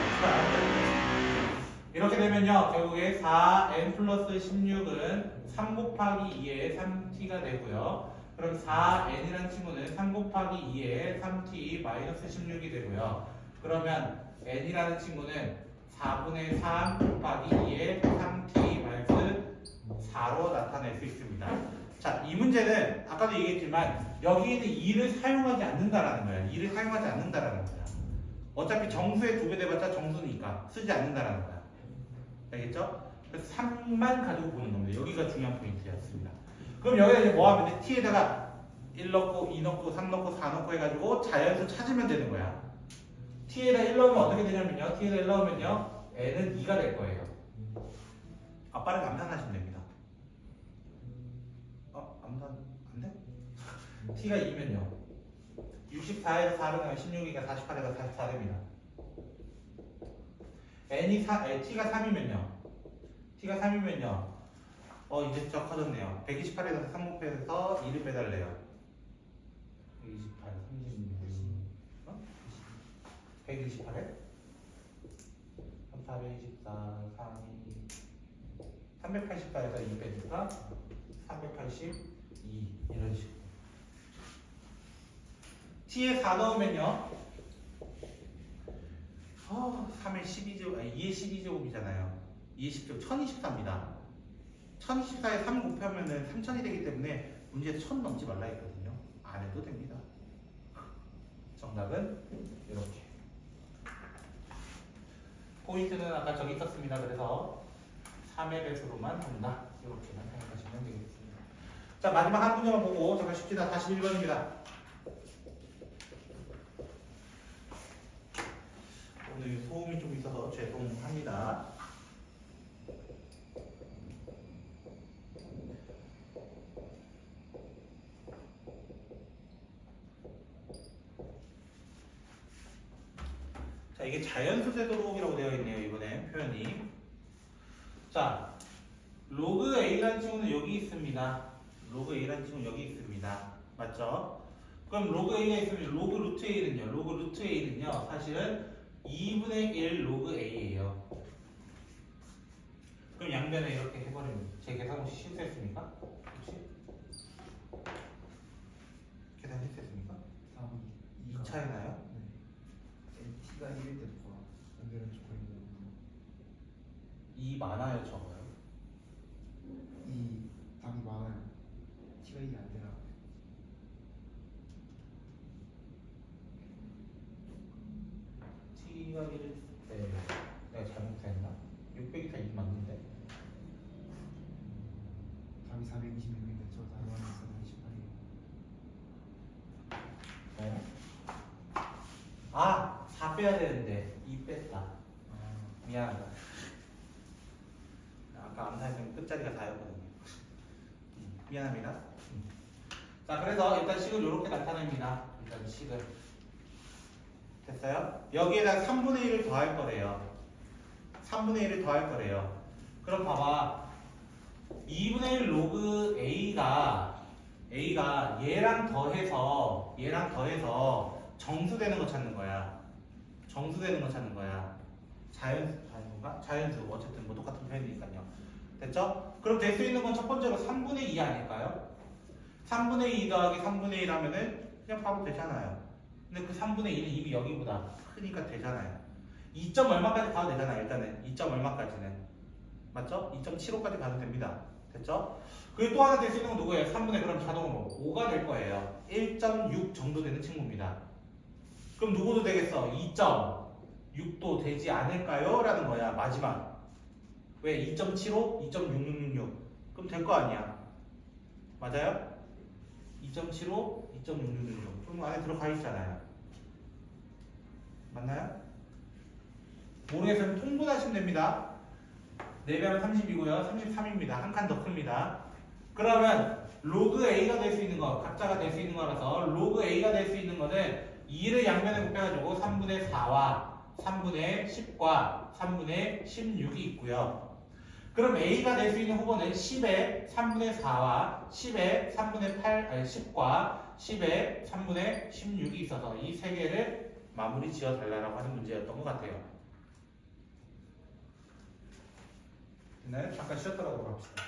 이렇게 되면요, 결국에 4n 플러스 16은 3 곱하기 2의 3t가 되고요. 그럼 4n이라는 친구는 3 곱하기 2의 3t 마이너스 16이 되고요. 그러면 n이라는 친구는 4분의 3 곱하기 2의 3t 마이너스 4로 나타낼 수 있습니다. 자, 이 문제는 아까도 얘기했지만 여기에는 2를 사용하지 않는다라는 거예요. 2를 사용하지 않는다라는 거야. 어차피 정수의 2배 돼봤자 정수니까 쓰지 않는다라는 거야. 알겠죠? 그래서 3만 가지고 보는 겁니다. 여기가 중요한 포인트였습니다. 그럼 여기다 이제 뭐 하면 돼? t에다가 1 넣고 2 넣고 3 넣고 4 넣고 해가지고 자연수 찾으면 되는 거야. t에다 1 넣으면 어떻게 되냐면요. t에다 1 넣으면요. n은 2가 될 거예요. 아빠를 감탄하시면 됩니다. 암산 안 돼? t가 2면요. 64에서 4를 넣으면 16이니까 48에서 44 됩니다. t가 3이면요. t가 3이면요. 이제 숫자 커졌네요. 128에서 3곱해서 2를 빼달래요. 128, 36, 128에 424, 3, 384에서 2 빼니까 382 이런 식으로. t에 4 넣으면요. 3의 12제곱, 2의 12제곱이잖아요. 2의 10제곱 1024입니다. 1024에 3 곱하면은 3000이 되기 때문에 문제에서 1000 넘지 말라 했거든요. 안 해도 됩니다. 정답은 이렇게. 포인트는 아까 저기 있었습니다. 그래서 3의 배수로만 한다. 이렇게만 생각하시면 되겠습니다. 자, 마지막 한 문제만 보고 잠깐 쉽시다. 41번입니다. 오늘 소음이 좀 있어서 죄송합니다. 자, 이게 자연수 되도록이라고 되어 있네요. 이번에 표현이. 자, 로그 A라는 친구는 여기 있습니다. 로그 A라는 친구는 여기 있습니다. 맞죠? 그럼 로그 A가 있으면 로그 루트 A는요. 로그 루트 A는요. 사실은 2분의 1 로그 A예요. 그럼 양변에 이렇게 해버리면 제 계산 혹시 실수했습니까? 혹시? 계산 실수했습니까? 2차에 나요? 네. t가 1일 때부터 연결은 조금 있는 2 많아요, 적어요? 이 답이 많아요. t가 2안 되나? t가 1일 때 내가 잘못했나? 600이 다 2 맞는데? 답이 426인데 저 답이 428이에요. 아! 4 빼야 되는데 2 뺐다. 미안하다. 아까 암산했으면 끝자리가 4였거든요. 미안합니다. 자, 그래서 일단 식을 이렇게 나타냅니다. 일단 식을. 됐어요? 여기에다 3분의 1을 더할 거래요. 3분의 1을 더할 거래요. 그럼 봐봐. 2분의 1 로그 A가 얘랑 더해서 정수되는 거 찾는 거야. 정수되는 거 찾는 거야. 자연수인가? 자연수. 어쨌든 뭐 똑같은 표현이니까요. 됐죠? 그럼 될 수 있는 건 첫 번째로 3분의 2 아닐까요? 3분의 2 더하기 3분의 1 하면은 그냥 바로 되잖아요. 근데 그 3분의 2는 이미 여기보다 크니까 되잖아요. 2점 얼마까지 가도 되잖아요. 일단은 2점 얼마까지는. 맞죠? 2.75까지 가도 됩니다. 됐죠? 그리고 또 하나 될 수 있는 건 누구예요? 3분의 그럼 자동으로 5가 될 거예요. 1.6 정도 되는 친구입니다. 그럼 누구도 되겠어? 2.6도 되지 않을까요? 라는 거야. 마지막. 왜? 2.75? 2.6666. 그럼 될 거 아니야. 맞아요? 2.75, 2.6666. 그럼 안에 들어가 있잖아요. 맞나요? 모르겠으면 통분하시면 됩니다. 4배하면 30이고요. 33입니다. 한 칸 더 큽니다. 그러면 로그 A가 될 수 있는 거, 각자가 될 수 있는 거라서 로그 A가 될 수 있는 거는 2를 양면에 곱해가지고 3분의 4와 3분의 10과 3분의 16이 있고요. 그럼 A가 될 수 있는 후보는 10의 3분의 4와 10의 3분의 8, 아니 10과 10의 3분의 16이 있어서 이 세 개를 마무리 지어 달라고 하는 문제였던 것 같아요. 됐나요? 잠깐 쉬었다 가도록 합시다.